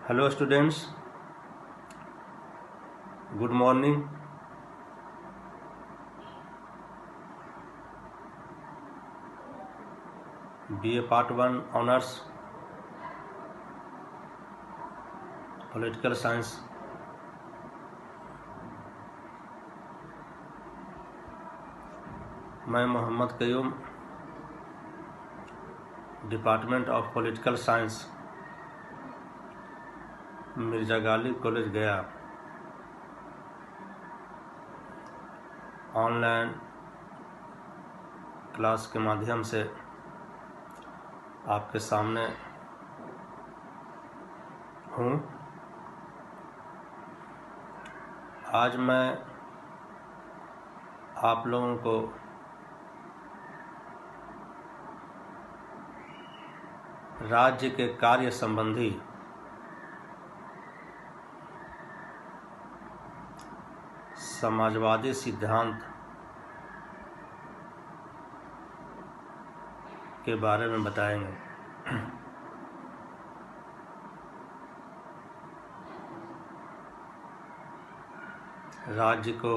Hello students, good morning. BA Part 1 Honors Political Science. मैं Mohammad Qayoom, department of political science, Mirza Ghalib college Gaya, online class के माध्यम से आपके सामने हूँ। आज मैं आप लोगों को राज्य के कार्य संबंधी समाजवादी सिद्धांत के बारे में बताएंगे। राज्य को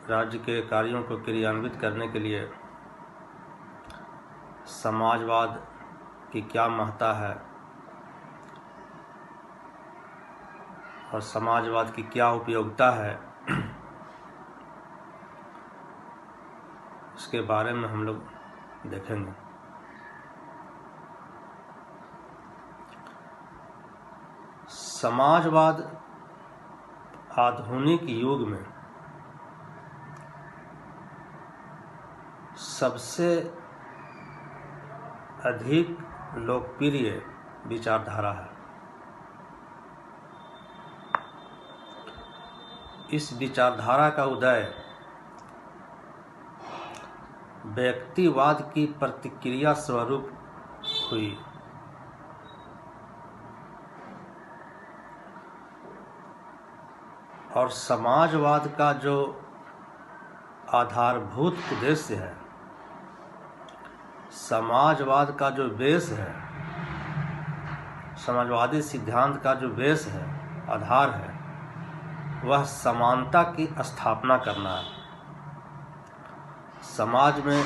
राज्य के कार्यों को क्रियान्वित करने के लिए समाजवाद की क्या महत्ता है और समाजवाद की क्या उपयोगिता है, इसके बारे में हम लोग देखेंगे। समाजवाद आधुनिक युग में सबसे अधिक लोकप्रिय विचारधारा है। इस विचारधारा का उदय व्यक्तिवाद की प्रतिक्रिया स्वरूप हुई। और समाजवाद का जो आधारभूत उद्देश्य है, समाजवाद का जो बेस है, समाजवादी सिद्धांत का जो बेस है, आधार है, वह समानता की स्थापना करना है। समाज में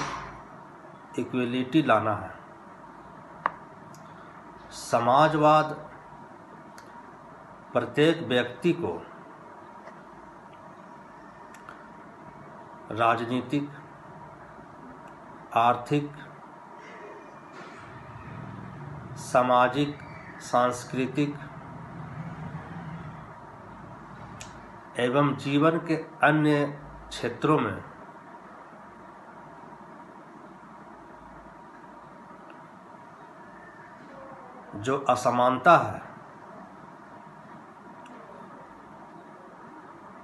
इक्वलिटी लाना है। समाजवाद प्रत्येक व्यक्ति को राजनीतिक, आर्थिक, सामाजिक, सांस्कृतिक एवं जीवन के अन्य क्षेत्रों में जो असमानता है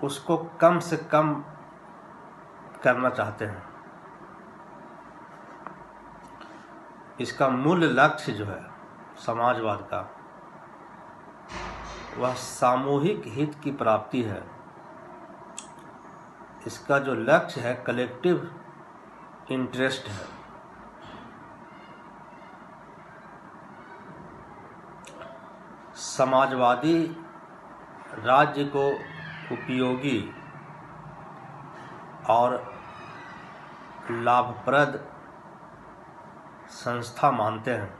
उसको कम से कम करना चाहते हैं। इसका मूल लक्ष्य जो है समाजवाद का, वह सामूहिक हित की प्राप्ति है। इसका जो लक्ष्य है कलेक्टिव इंटरेस्ट है। समाजवादी राज्य को उपयोगी और लाभप्रद संस्था मानते हैं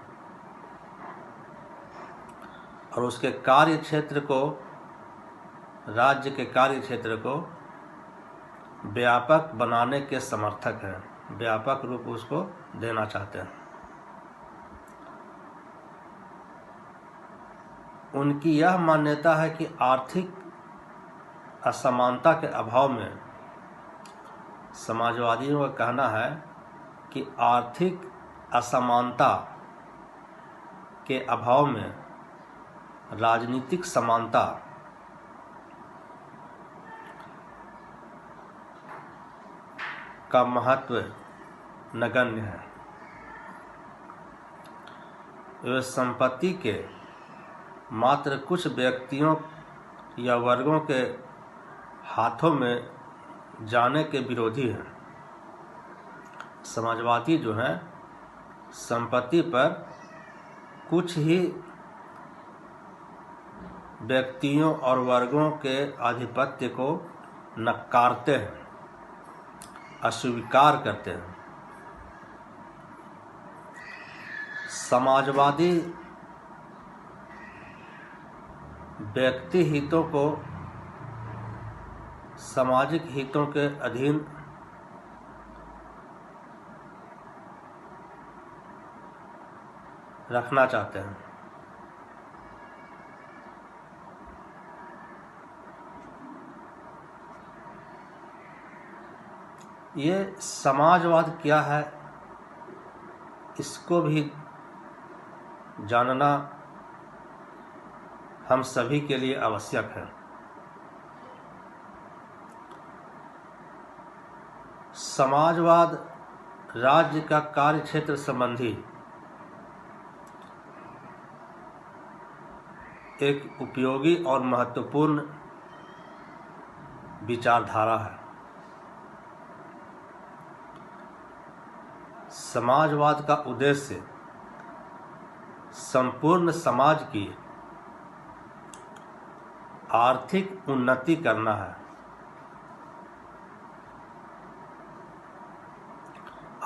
और उसके कार्य क्षेत्र को, राज्य के कार्य क्षेत्र को व्यापक बनाने के समर्थक हैं, व्यापक रूप उसको देना चाहते हैं। उनकी यह मान्यता है कि आर्थिक असमानता के अभाव में, समाजवादियों का कहना है कि आर्थिक असमानता के अभाव में राजनीतिक समानता का महत्व नगण्य है। वे संपत्ति के मात्र कुछ व्यक्तियों या वर्गों के हाथों में जाने के विरोधी हैं। समाजवादी जो हैं संपत्ति पर कुछ ही व्यक्तियों और वर्गों के आधिपत्य को नकारते हैं, अस्वीकार करते हैं। समाजवादी व्यक्ति हितों को सामाजिक हितों के अधीन रखना चाहते हैं। ये समाजवाद क्या है, इसको भी जानना हम सभी के लिए आवश्यक है। समाजवाद राज्य का कार्यक्षेत्र संबंधी एक उपयोगी और महत्वपूर्ण विचारधारा है। समाजवाद का उद्देश्य संपूर्ण समाज की आर्थिक उन्नति करना है।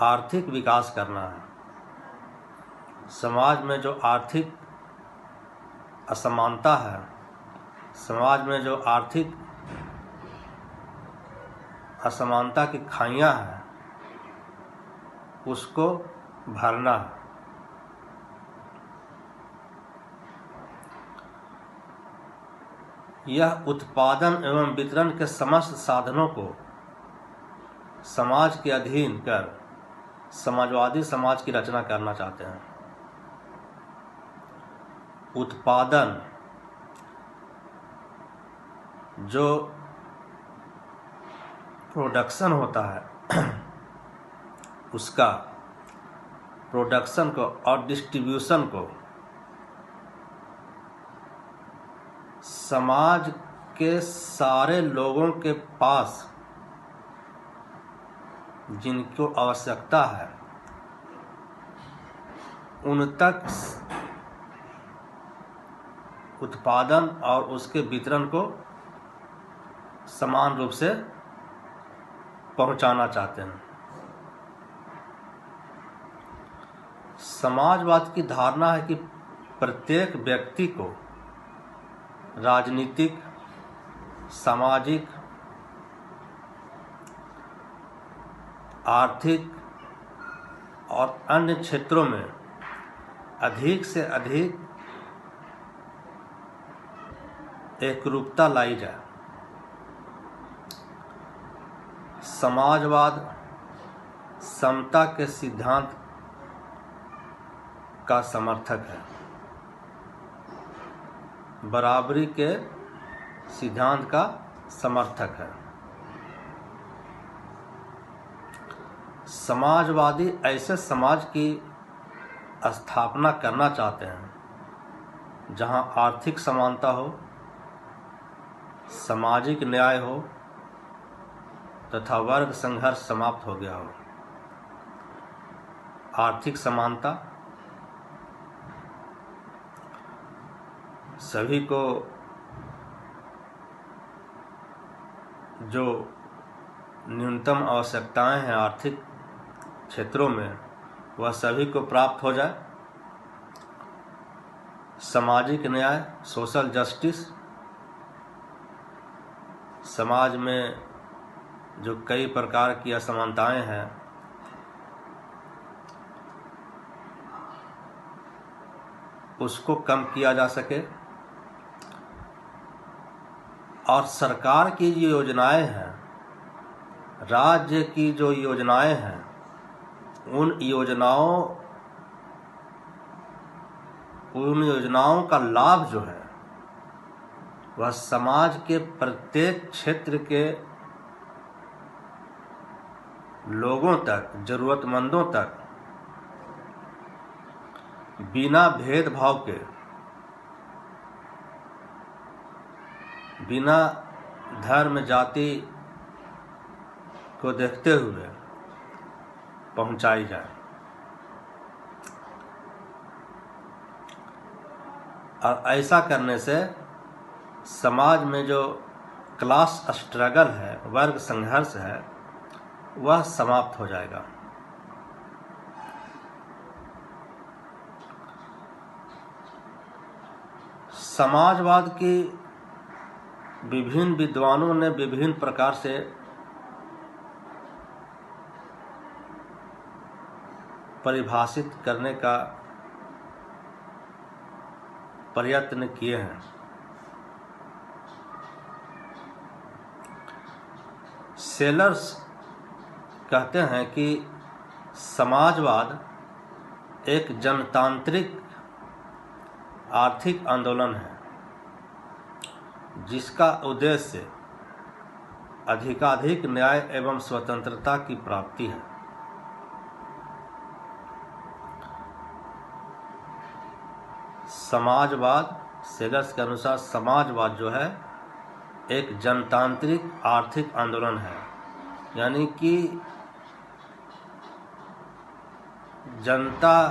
आर्थिक विकास करना है। समाज में जो आर्थिक असमानता है, समाज में जो आर्थिक असमानता की खाइयां हैं, उसको भरना है। यह उत्पादन एवं वितरण के समस्त साधनों को समाज के अधीन कर समाजवादी समाज की रचना करना चाहते हैं। उत्पादन जो प्रोडक्शन होता है उसका प्रोडक्शन को और डिस्ट्रीब्यूशन को समाज के सारे लोगों के पास जिनको आवश्यकता है उन तक उत्पादन और उसके वितरण को समान रूप से पहुंचाना चाहते हैं। समाजवाद की धारणा है कि प्रत्येक व्यक्ति को राजनीतिक, सामाजिक, आर्थिक और अन्य क्षेत्रों में अधिक से अधिक एकरूपता लाई जाए। समाजवाद समता के सिद्धांत का समर्थक है, बराबरी के सिद्धांत का समर्थक है। समाजवादी ऐसे समाज की स्थापना करना चाहते हैं जहां आर्थिक समानता हो, सामाजिक न्याय हो तथा वर्ग संघर्ष समाप्त हो गया हो। आर्थिक समानता सभी को जो न्यूनतम आवश्यकताएं हैं आर्थिक क्षेत्रों में वह सभी को प्राप्त हो जाए। सामाजिक न्याय, सोशल जस्टिस, समाज में जो कई प्रकार की असमानताएं हैं उसको कम किया जा सके और सरकार की जो योजनाएं हैं, राज्य की जो योजनाएं हैं, उन योजनाओं का लाभ जो है वह समाज के प्रत्येक क्षेत्र के लोगों तक, जरूरतमंदों तक बिना भेदभाव के, बिना धर्म, जाति, को देखते हुए पहुंचाई जाए। और ऐसा करने से समाज में जो क्लास स्ट्रगल है, वर्ग संघर्ष है, वह समाप्त हो जाएगा। समाजवाद की विभिन्न विद्वानों ने विभिन्न प्रकार से परिभाषित करने का प्रयत्न किए हैं। सेलर्स कहते हैं कि समाजवाद एक जनतांत्रिक आर्थिक आंदोलन है जिसका उद्देश्य अधिकाधिक न्याय एवं स्वतंत्रता की प्राप्ति है। समाजवाद, सेलर्स के अनुसार समाजवाद जो है एक जनतांत्रिक आर्थिक आंदोलन है, यानी कि जनता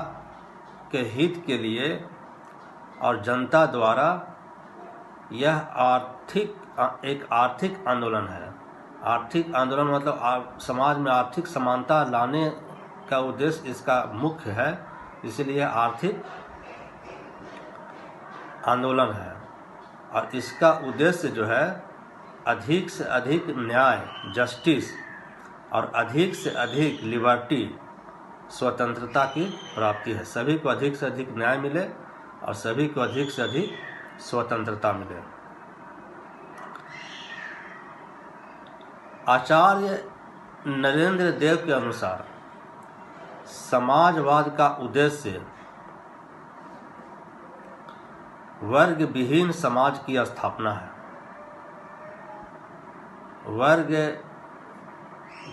के हित के लिए और जनता द्वारा यह एक आर्थिक आंदोलन है। आर्थिक आंदोलन मतलब समाज में आर्थिक समानता लाने का उद्देश्य इसका मुख्य है, इसलिए आर्थिक आंदोलन है। और इसका उद्देश्य जो है अधिक से अधिक न्याय, जस्टिस और अधिक से अधिक लिबर्टी, स्वतंत्रता की प्राप्ति है। सभी को अधिक से अधिक न्याय मिले और सभी को अधिक से अधिक स्वतंत्रता मिले। आचार्य नरेंद्र देव के अनुसार समाजवाद का उद्देश्य वर्ग विहीन समाज की स्थापना है। वर्ग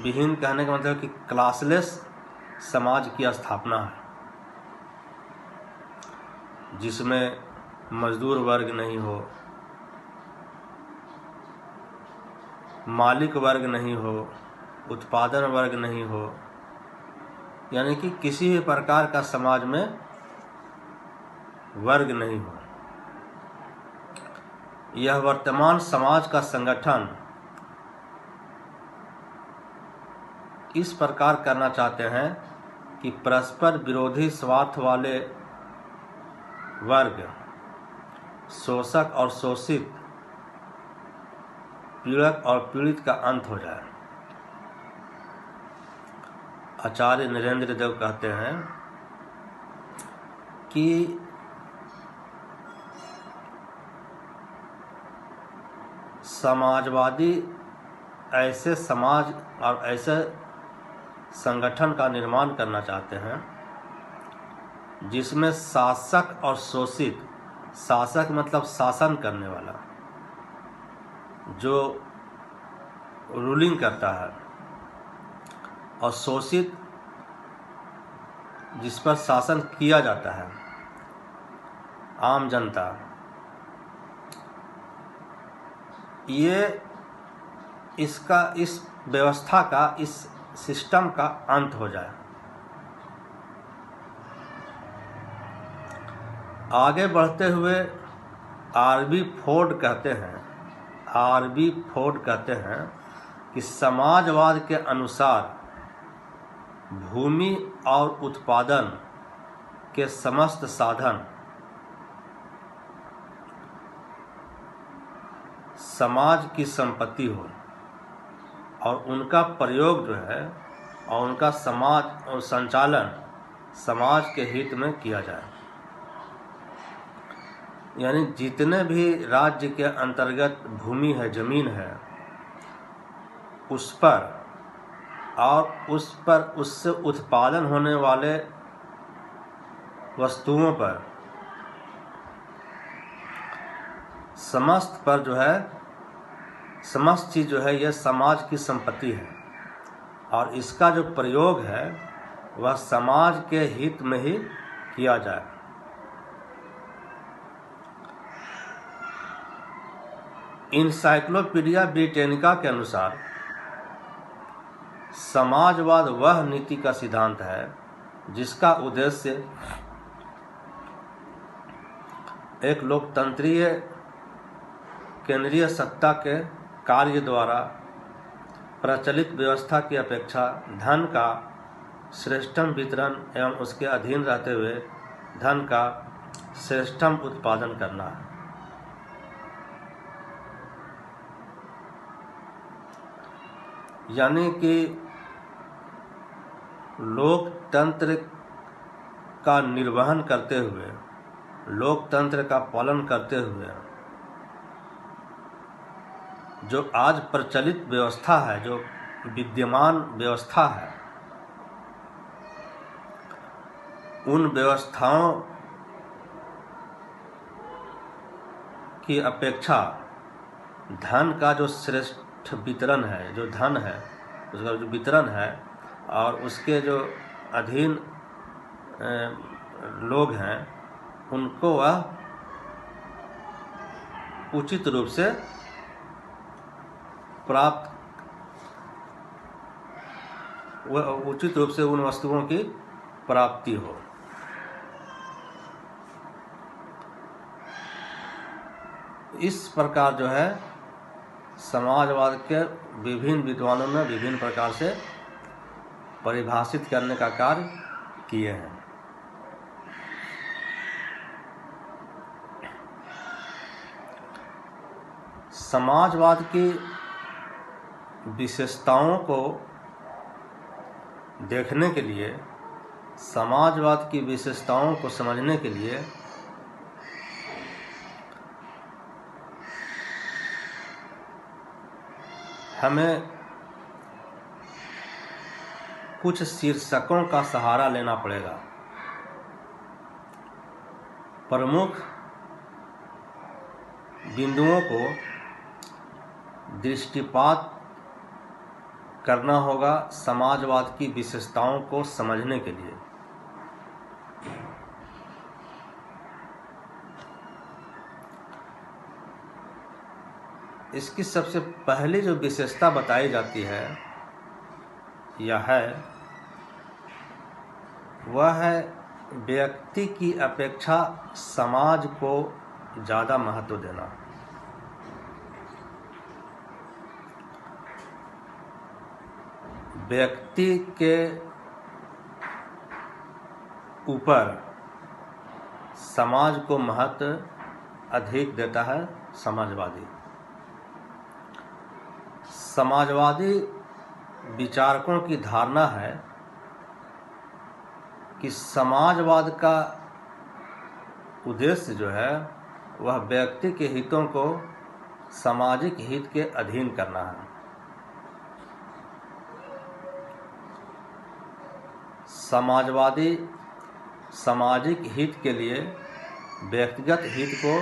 विहीन कहने का मतलब कि क्लासलेस समाज की स्थापना है, जिसमें मजदूर वर्ग नहीं हो, मालिक वर्ग नहीं हो, उत्पादन वर्ग नहीं हो, यानी कि किसी भी प्रकार का समाज में वर्ग नहीं हो। यह वर्तमान समाज का संगठन इस प्रकार करना चाहते हैं कि परस्पर विरोधी स्वार्थ वाले वर्ग, शोषक और शोषित, पीड़क और पीड़ित का अंत हो जाए। आचार्य नरेंद्र देव कहते हैं कि समाजवादी ऐसे समाज और ऐसे संगठन का निर्माण करना चाहते हैं जिसमें शासक और शोषित, शासक मतलब शासन करने वाला, जो रूलिंग करता है, और शोषित जिस पर शासन किया जाता है, आम जनता, ये इस व्यवस्था का, इस सिस्टम का अंत हो जाए। आगे बढ़ते हुए आर.बी. फोर्ड कहते हैं कि समाजवाद के अनुसार भूमि और उत्पादन के समस्त साधन समाज की संपत्ति हो और उनका प्रयोग जो है और उनका समाज और संचालन समाज के हित में किया जाए। यानी जितने भी राज्य के अंतर्गत भूमि है, जमीन है, उस पर और उससे उत्पादन होने वाले वस्तुओं पर, समस्त पर जो है, समस्त चीज़ जो है यह समाज की संपत्ति है और इसका जो प्रयोग है वह समाज के हित में ही किया जाए। इनसाइक्लोपीडिया ब्रिटेनिका के अनुसार समाजवाद वह नीति का सिद्धांत है जिसका उद्देश्य एक लोकतंत्रीय केंद्रीय सत्ता के कार्य द्वारा प्रचलित व्यवस्था की अपेक्षा धन का श्रेष्ठतम वितरण एवं उसके अधीन रहते हुए धन का श्रेष्ठतम उत्पादन करना है। यानी कि लोकतंत्र का निर्वहन करते हुए, लोकतंत्र का पालन करते हुए जो आज प्रचलित व्यवस्था है, जो विद्यमान व्यवस्था है, उन व्यवस्थाओं की अपेक्षा धन का जो श्रेष्ठ वितरण है, जो धन है उसका जो वितरण है और उसके जो अधीन लोग हैं उनको वह उचित रूप से प्राप्त, वह उचित रूप से उन वस्तुओं की प्राप्ति हो। इस प्रकार जो है समाजवाद के विभिन्न विद्वानों ने विभिन्न प्रकार से परिभाषित करने का कार्य किए हैं। समाजवाद की विशेषताओं को देखने के लिए, समाजवाद की विशेषताओं को समझने के लिए हमें कुछ शीर्षकों का सहारा लेना पड़ेगा। प्रमुख बिंदुओं को दृष्टिपात करना होगा समाजवाद की विशेषताओं को समझने के लिए। इसकी सबसे पहली जो विशेषता बताई जाती है वह है व्यक्ति की अपेक्षा समाज को ज़्यादा महत्व देना। व्यक्ति के ऊपर समाज को महत्व अधिक देता है समाजवादी। समाजवादी विचारकों की धारणा है कि समाजवाद का उद्देश्य जो है वह व्यक्ति के हितों को सामाजिक हित के अधीन करना है। समाजवादी सामाजिक हित के लिए व्यक्तिगत हित को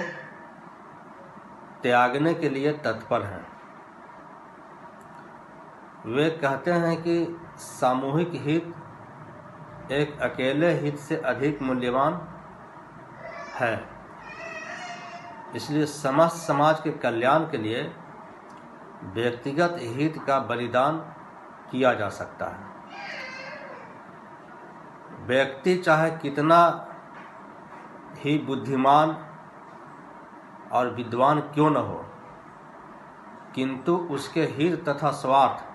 त्यागने के लिए तत्पर हैं। वे कहते हैं कि सामूहिक हित एक अकेले हित से अधिक मूल्यवान है, इसलिए समस्त समाज के कल्याण के लिए व्यक्तिगत हित का बलिदान किया जा सकता है। व्यक्ति चाहे कितना ही बुद्धिमान और विद्वान क्यों न हो, किंतु उसके हित तथा स्वार्थ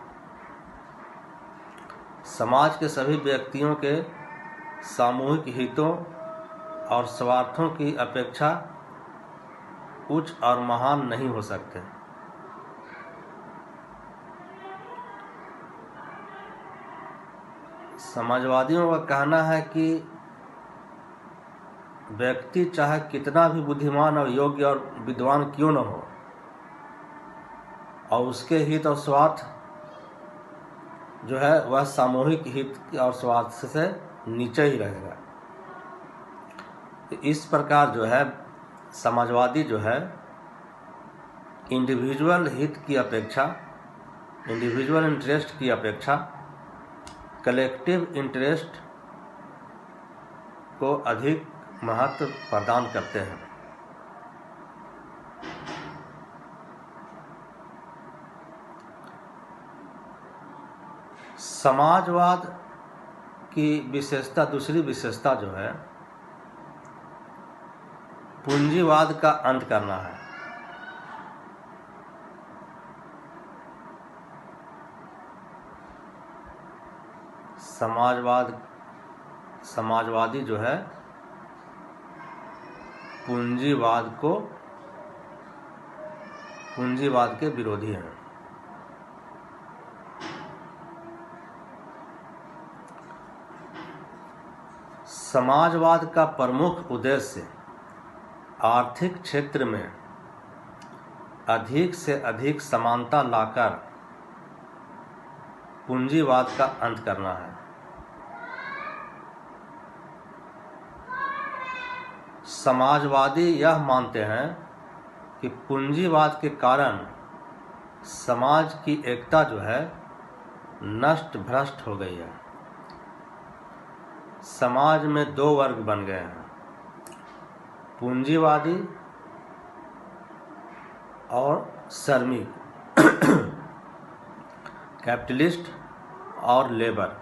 समाज के सभी व्यक्तियों के सामूहिक हितों और स्वार्थों की अपेक्षा उच्च और महान नहीं हो सकते। समाजवादियों का कहना है कि व्यक्ति चाहे कितना भी बुद्धिमान और योग्य और विद्वान क्यों न हो, और उसके हित और स्वार्थ जो है वह सामूहिक हित और स्वार्थ से नीचे ही रहेगा। इस प्रकार जो है समाजवादी जो है इंडिविजुअल हित की अपेक्षा, इंडिविजुअल इंटरेस्ट की अपेक्षा कलेक्टिव इंटरेस्ट को अधिक महत्व प्रदान करते हैं। समाजवाद की विशेषता, दूसरी विशेषता जो है, पूंजीवाद का अंत करना है। समाजवादी जो है पूंजीवाद के विरोधी हैं। समाजवाद का प्रमुख उद्देश्य आर्थिक क्षेत्र में अधिक से अधिक समानता लाकर पूंजीवाद का अंत करना है। समाजवादी यह मानते हैं कि पूंजीवाद के कारण समाज की एकता जो है नष्ट भ्रष्ट हो गई है। समाज में दो वर्ग बन गए हैं, पूंजीवादी और श्रमिक, कैपिटलिस्ट और लेबर।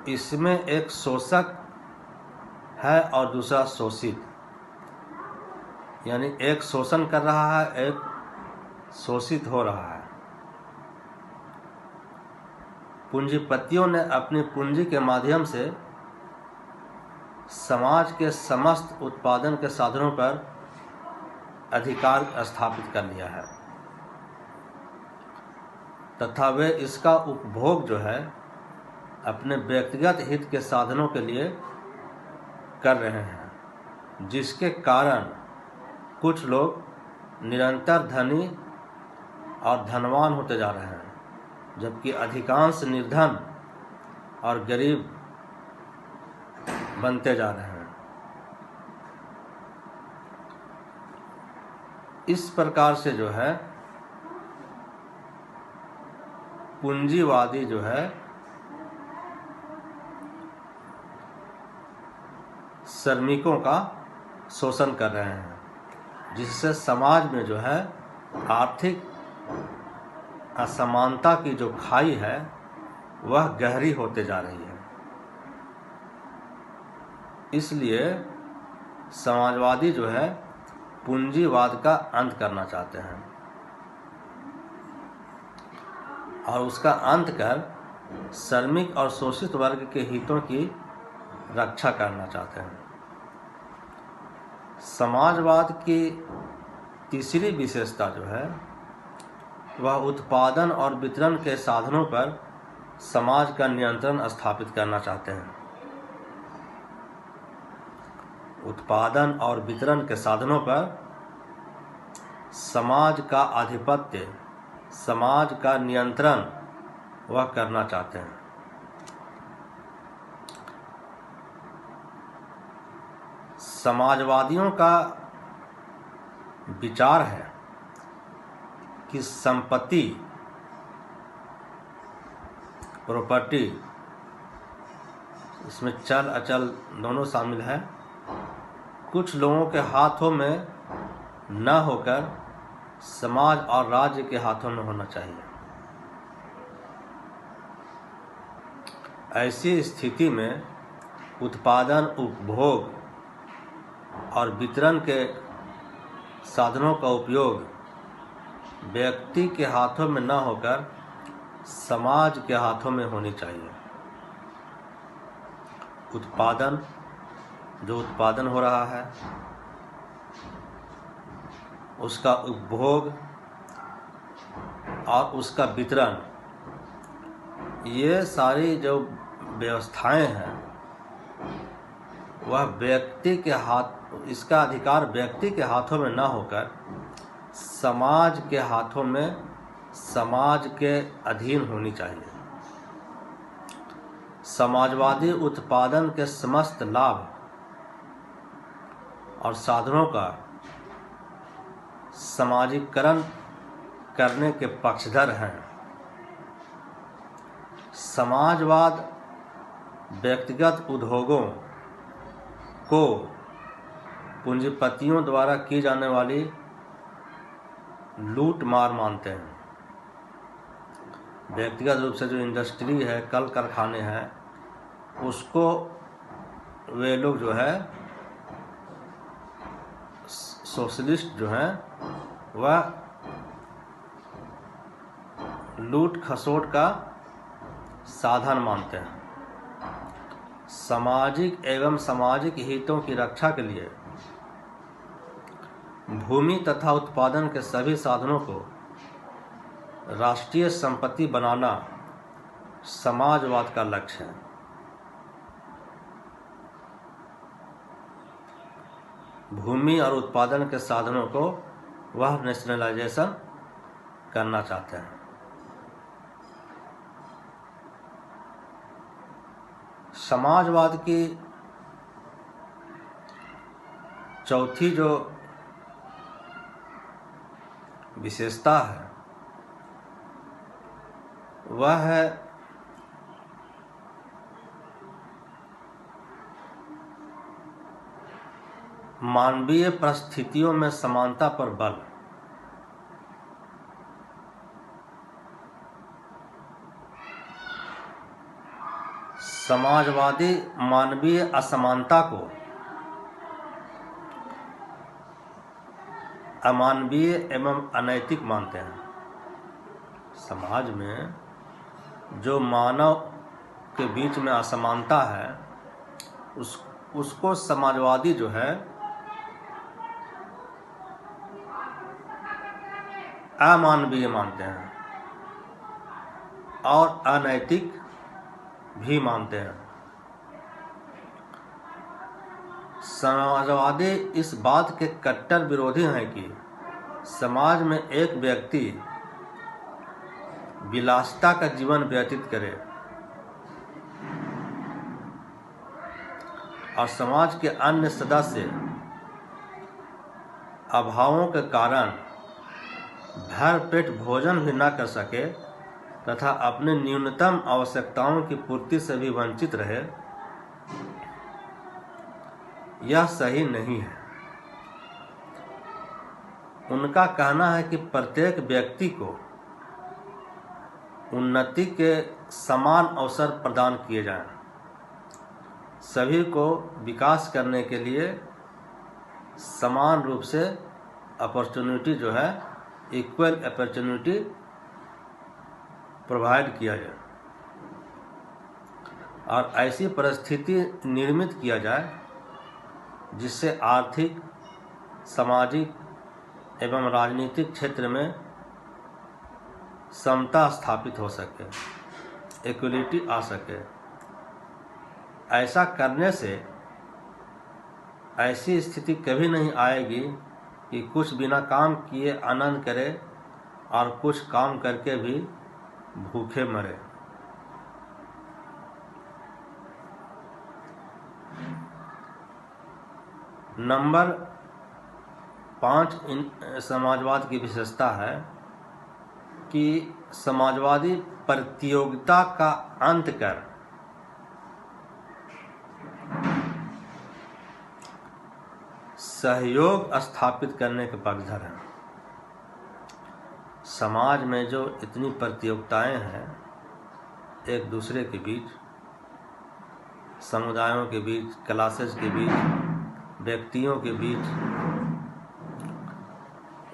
इसमें एक शोषक है और दूसरा शोषित, यानी एक शोषण कर रहा है, एक शोषित हो रहा है। पूंजीपतियों ने अपनी पूंजी के माध्यम से समाज के समस्त उत्पादन के साधनों पर अधिकार स्थापित कर लिया है तथा वे इसका उपभोग जो है अपने व्यक्तिगत हित के साधनों के लिए कर रहे हैं, जिसके कारण कुछ लोग निरंतर धनी और धनवान होते जा रहे हैं, जबकि अधिकांश निर्धन और गरीब बनते जा रहे हैं। इस प्रकार से जो है पूंजीवादी जो है श्रमिकों का शोषण कर रहे हैं, जिससे समाज में जो है आर्थिक असमानता की जो खाई है वह गहरी होते जा रही है। इसलिए समाजवादी जो है पूंजीवाद का अंत करना चाहते हैं और उसका अंत कर श्रमिक और शोषित वर्ग के हितों की रक्षा करना चाहते हैं। समाजवाद की तीसरी विशेषता जो है वह उत्पादन और वितरण के साधनों पर समाज का नियंत्रण स्थापित करना चाहते हैं। उत्पादन और वितरण के साधनों पर समाज का आधिपत्य, समाज का नियंत्रण वह करना चाहते हैं। समाजवादियों का विचार है कि संपत्ति, प्रॉपर्टी, इसमें चल अचल दोनों शामिल है, कुछ लोगों के हाथों में न होकर समाज और राज्य के हाथों में होना चाहिए। ऐसी स्थिति में उत्पादन, उपभोग और वितरण के साधनों का उपयोग व्यक्ति के हाथों में न होकर समाज के हाथों में होनी चाहिए। उत्पादन, जो उत्पादन हो रहा है, उसका उपभोग और उसका वितरण, ये सारी जो व्यवस्थाएं हैं वह व्यक्ति के हाथ, इसका अधिकार व्यक्ति के हाथों में न होकर समाज के हाथों में, समाज के अधीन होनी चाहिए। समाजवादी उत्पादन के समस्त लाभ और साधनों का समाजीकरण करने के पक्षधर हैं। समाजवाद व्यक्तिगत उद्योगों को पूंजीपतियों द्वारा की जाने वाली लूट मार मानते हैं। व्यक्तिगत रूप से जो इंडस्ट्री है, कल कारखाने हैं, उसको वे लोग जो है सोशलिस्ट जो हैं वह लूट खसोट का साधन मानते हैं। सामाजिक एवं सामाजिक हितों की रक्षा के लिए भूमि तथा उत्पादन के सभी साधनों को राष्ट्रीय संपत्ति बनाना समाजवाद का लक्ष्य है। भूमि और उत्पादन के साधनों को वह नेशनलाइजेशन करना चाहते हैं। समाजवाद की चौथी जो विशेषता है वह है मानवीय परिस्थितियों में समानता पर बल। समाजवादी मानवीय असमानता को अमानवीय एवं अनैतिक मानते हैं। समाज में जो मानव के बीच में असमानता है उसको समाजवादी जो है अमानवीय मानते हैं और अनैतिक भी मानते हैं। समाजवादी इस बात के कट्टर विरोधी हैं कि समाज में एक व्यक्ति विलासिता का जीवन व्यतीत करे और समाज के अन्य सदस्य अभावों के कारण भरपेट भोजन भी न कर सके तथा अपने न्यूनतम आवश्यकताओं की पूर्ति से भी वंचित रहे, यह सही नहीं है। उनका कहना है कि प्रत्येक व्यक्ति को उन्नति के समान अवसर प्रदान किए जाएं। सभी को विकास करने के लिए समान रूप से अपॉर्चुनिटी जो है इक्वल अपॉर्चुनिटी प्रोवाइड किया जाए और ऐसी परिस्थिति निर्मित किया जाए जिससे आर्थिक, सामाजिक एवं राजनीतिक क्षेत्र में समता स्थापित हो सके, इक्वलिटी आ सके। ऐसा करने से ऐसी स्थिति कभी नहीं आएगी कि कुछ बिना काम किए आनंद करे और कुछ काम करके भी भूखे मरे। नंबर 5 समाजवाद की विशेषता है कि समाजवादी प्रतियोगिता का अंत कर सहयोग स्थापित करने के पक्षधर हैं। समाज में जो इतनी प्रतियोगिताएं हैं एक दूसरे के बीच, समुदायों के बीच, क्लासेस के बीच, व्यक्तियों के बीच,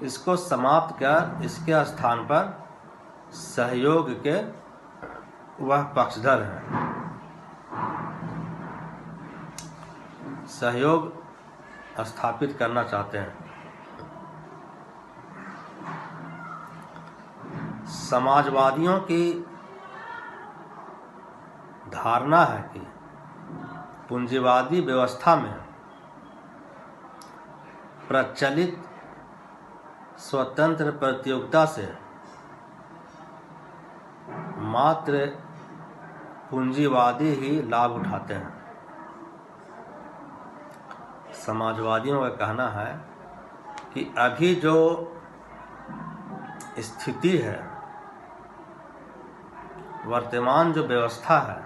इसको समाप्त कर इसके स्थान पर सहयोग के वह पक्षधर हैं। सहयोग स्थापित करना चाहते हैं। समाजवादियों की धारणा है कि पूंजीवादी व्यवस्था में प्रचलित स्वतंत्र प्रतियोगिता से मात्र पूंजीवादी ही लाभ उठाते हैं। समाजवादियों का कहना है कि अभी जो स्थिति है, वर्तमान जो व्यवस्था है,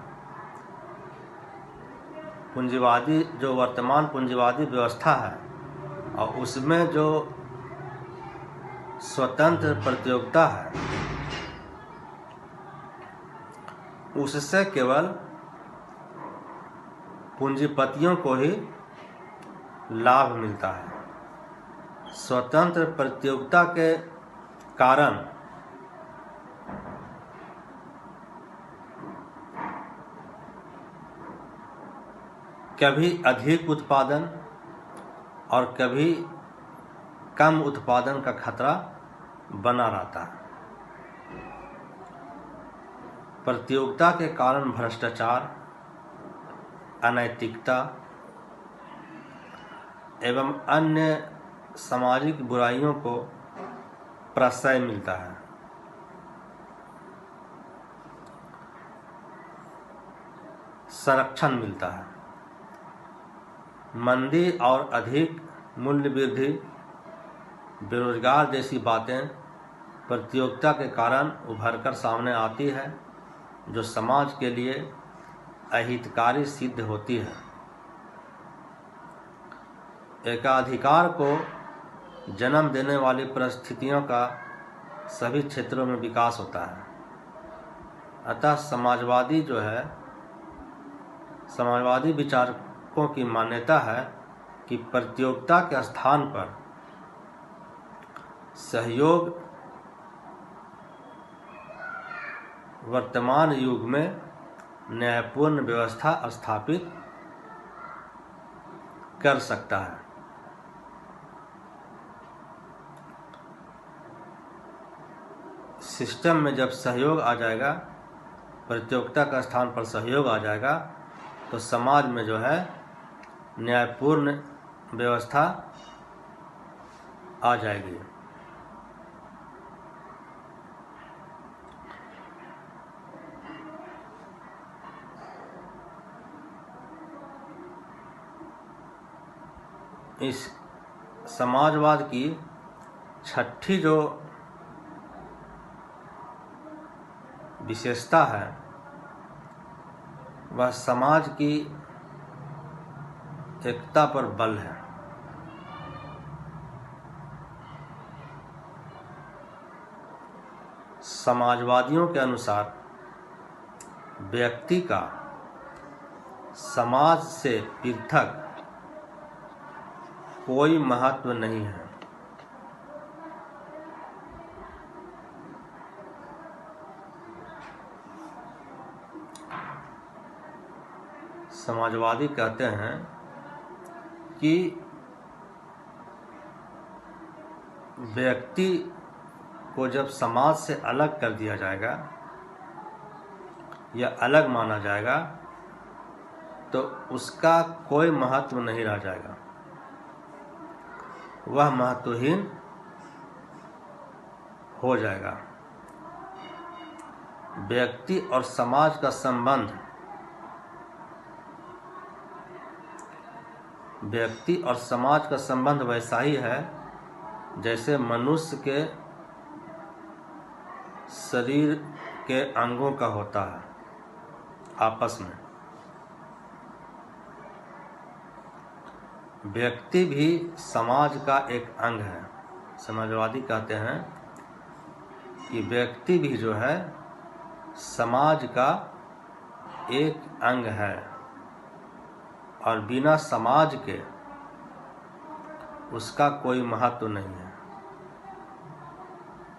पूंजीवादी जो वर्तमान पूंजीवादी व्यवस्था है और उसमें जो स्वतंत्र प्रतियोगिता है, उससे केवल पूंजीपतियों को ही लाभ मिलता है। स्वतंत्र प्रतियोगिता के कारण कभी अधिक उत्पादन और कभी कम उत्पादन का खतरा बना रहता है। प्रतियोगिता के कारण भ्रष्टाचार, अनैतिकता एवं अन्य सामाजिक बुराइयों को प्रश्रय मिलता है। संरक्षण मिलता है। मंदी और अधिक मूल्य वृद्धि, बेरोजगार जैसी बातें प्रतियोगिता के कारण उभरकर सामने आती है, जो समाज के लिए अहितकारी सिद्ध होती है। एकाधिकार को जन्म देने वाली परिस्थितियों का सभी क्षेत्रों में विकास होता है। अतः समाजवादी विचारकों की मान्यता है कि प्रतियोगिता के स्थान पर सहयोग वर्तमान युग में न्यायपूर्ण व्यवस्था स्थापित कर सकता है। सिस्टम में जब सहयोग आ जाएगा, प्रतियोगिता का स्थान पर सहयोग आ जाएगा, तो समाज में जो है न्यायपूर्ण व्यवस्था आ जाएगी। इस समाजवाद की छठी जो विशेषता है, वह समाज की एकता पर बल है। समाजवादियों के अनुसार व्यक्ति का समाज से पृथक कोई महत्व नहीं है। समाजवादी कहते हैं कि व्यक्ति को जब समाज से अलग कर दिया जाएगा या अलग माना जाएगा, तो उसका कोई महत्व नहीं रह जाएगा। वह महत्वहीन हो जाएगा। व्यक्ति और समाज का संबंध वैसा ही है जैसे मनुष्य के शरीर के अंगों का होता है आपस में। व्यक्ति भी समाज का एक अंग है। समाजवादी कहते हैं कि व्यक्ति भी जो है समाज का एक अंग है और बिना समाज के उसका कोई महत्व नहीं है।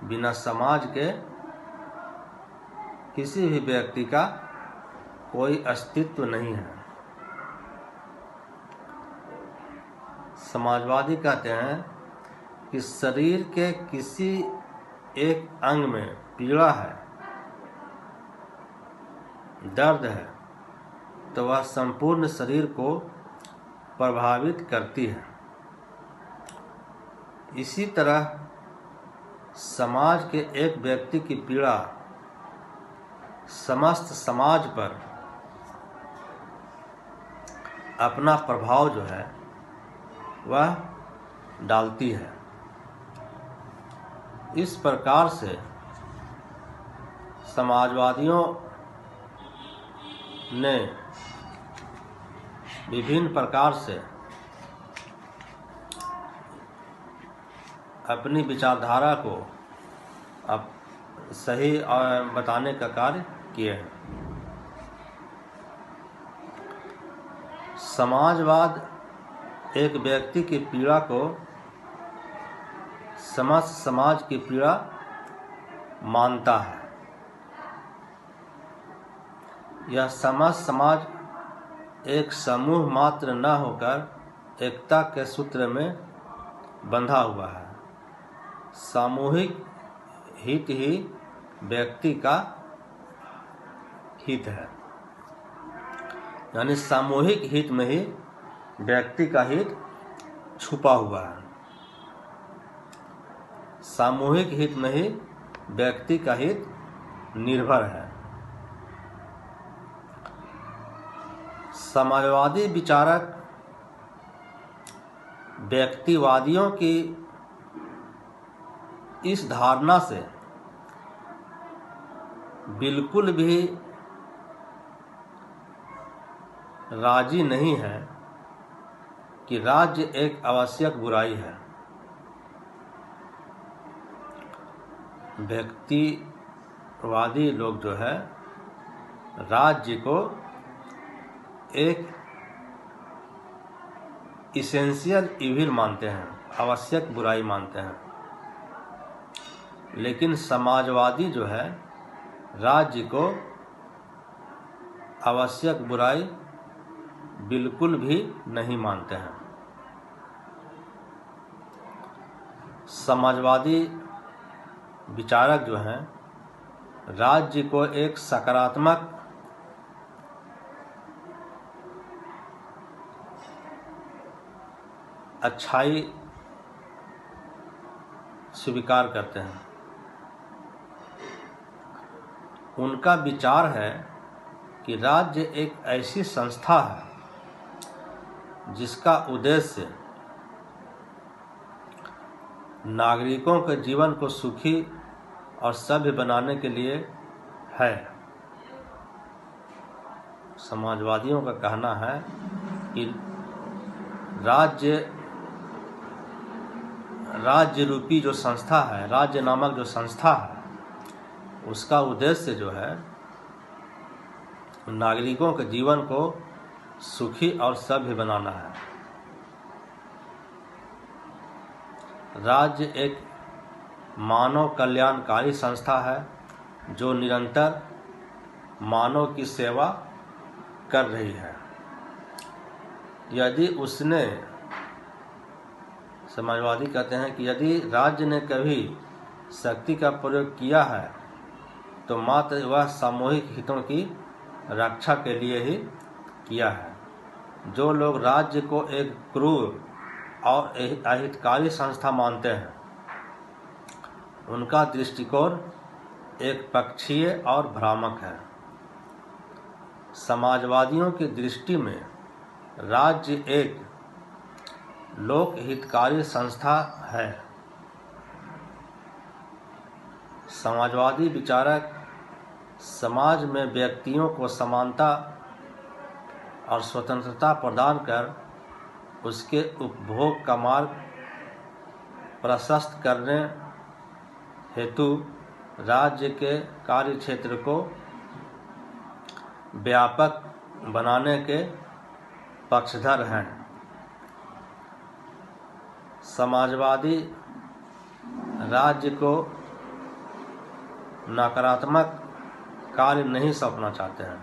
बिना समाज के किसी भी व्यक्ति का कोई अस्तित्व नहीं है। समाजवादी कहते हैं कि शरीर के किसी एक अंग में पीड़ा है, दर्द है, तो वह संपूर्ण शरीर को प्रभावित करती है। इसी तरह समाज के एक व्यक्ति की पीड़ा समस्त समाज पर अपना प्रभाव जो है वह डालती है। इस प्रकार से समाजवादियों ने विभिन्न प्रकार से अपनी विचारधारा को अब सही बताने का कार्य किए हैं। समाजवाद एक व्यक्ति की पीड़ा को समस्त समाज की पीड़ा मानता है। यह समस्त समाज एक समूह मात्र न होकर एकता के सूत्र में बंधा हुआ है। सामूहिक हित ही व्यक्ति का हित है, यानी सामूहिक हित में ही व्यक्ति का हित छुपा हुआ है। सामूहिक हित में ही व्यक्ति का हित निर्भर है। समाजवादी विचारक व्यक्तिवादियों की इस धारणा से बिल्कुल भी राजी नहीं है कि राज्य एक आवश्यक बुराई है। व्यक्तिवादी लोग जो है राज्य को एक इसेंशियल इविल मानते हैं, आवश्यक बुराई मानते हैं। लेकिन समाजवादी जो है राज्य को आवश्यक बुराई बिल्कुल भी नहीं मानते हैं। समाजवादी विचारक जो हैं राज्य को एक सकारात्मक अच्छाई स्वीकार करते हैं। उनका विचार है कि राज्य एक ऐसी संस्था है जिसका उद्देश्य नागरिकों के जीवन को सुखी और सभ्य बनाने के लिए है। समाजवादियों का कहना है कि राज्य रूपी जो संस्था है, राज्य नामक जो संस्था है, उसका उद्देश्य जो है नागरिकों के जीवन को सुखी और सभ्य बनाना है। राज्य एक मानव कल्याणकारी संस्था है जो निरंतर मानव की सेवा कर रही है। यदि उसने, समाजवादी कहते हैं कि यदि राज्य ने कभी शक्ति का प्रयोग किया है तो मात्र वह सामूहिक हितों की रक्षा के लिए ही किया है। जो लोग राज्य को एक क्रूर और अहितकारी संस्था मानते हैं उनका दृष्टिकोण एक पक्षीय और भ्रामक है। समाजवादियों की दृष्टि में राज्य एक लोकहितकारी संस्था है। समाजवादी विचारक समाज में व्यक्तियों को समानता और स्वतंत्रता प्रदान कर उसके उपभोग का मार्ग प्रशस्त करने हेतु राज्य के कार्यक्षेत्र को व्यापक बनाने के पक्षधर हैं। समाजवादी राज्य को नकारात्मक कार्य नहीं सौंपना चाहते हैं,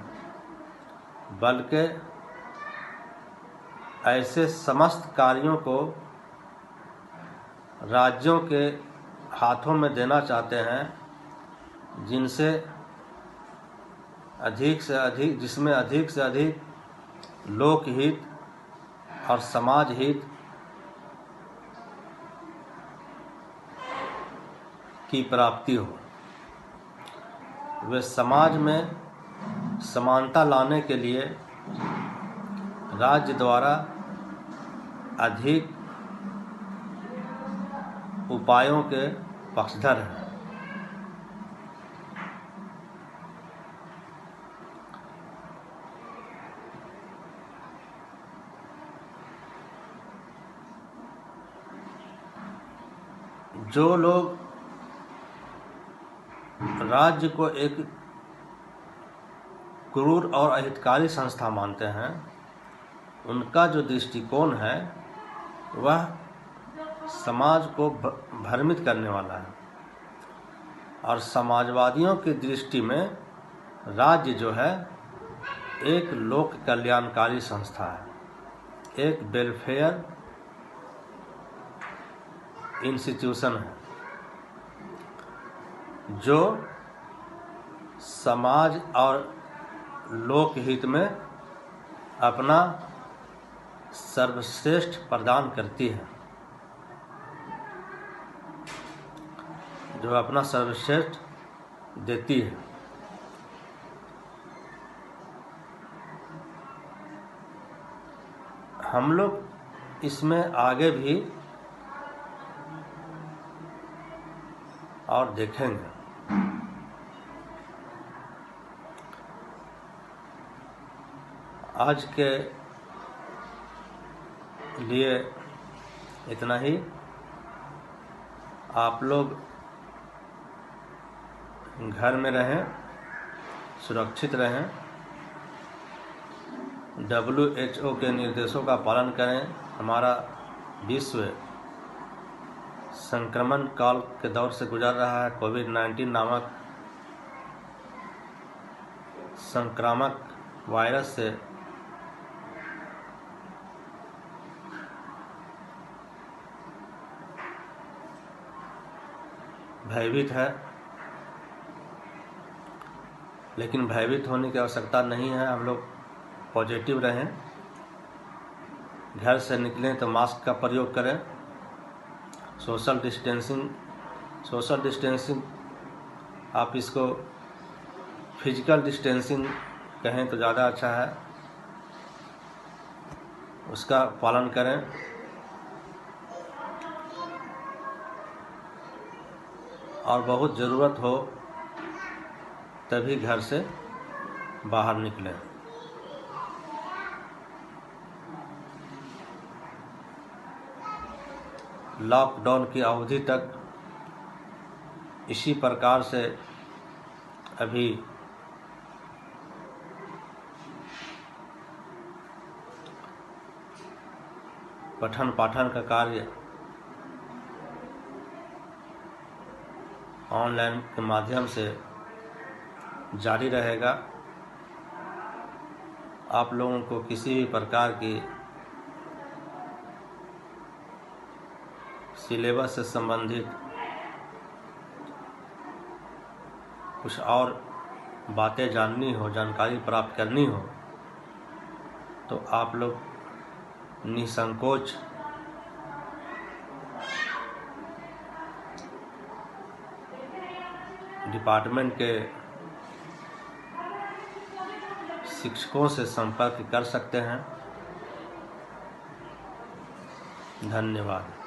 बल्कि ऐसे समस्त कार्यों को राज्यों के हाथों में देना चाहते हैं जिसमें अधिक से अधिक लोकहित और समाज हित की प्राप्ति हो। वे समाज में समानता लाने के लिए राज्य द्वारा अधिक उपायों के पक्षधर हैं। जो लोग राज्य को एक क्रूर और अहितकारी संस्था मानते हैं, उनका जो दृष्टिकोण है वह समाज को भ्रमित करने वाला है। और समाजवादियों की दृष्टि में राज्य जो है एक लोक कल्याणकारी संस्था है, एक वेलफेयर इंस्टीट्यूशन है जो समाज और लोकहित में अपना सर्वश्रेष्ठ प्रदान करती है, जो अपना सर्वश्रेष्ठ देती है। हम लोग इसमें आगे भी और देखेंगे। आज के लिए इतना ही। आप लोग घर में रहें, सुरक्षित रहें, WHO के निर्देशों का पालन करें। हमारा विश्व संक्रमण काल के दौर से गुजर रहा है। कोविड-19 नामक संक्रामक वायरस से भयभीत है, लेकिन भयभीत होने की आवश्यकता नहीं है। हम लोग पॉजिटिव रहें, घर से निकलें तो मास्क का प्रयोग करें, सोशल डिस्टेंसिंग आप इसको फिजिकल डिस्टेंसिंग कहें तो ज़्यादा अच्छा है, उसका पालन करें। और बहुत ज़रूरत हो तभी घर से बाहर निकलें। लॉकडाउन की अवधि तक इसी प्रकार से अभी पठन पाठन का कार्य ऑनलाइन के माध्यम से जारी रहेगा। आप लोगों को किसी भी प्रकार की सिलेबस से संबंधित कुछ और बातें जाननी हो, जानकारी प्राप्त करनी हो, तो आप लोग निसंकोच डिपार्टमेंट के शिक्षकों से संपर्क कर सकते हैं। धन्यवाद।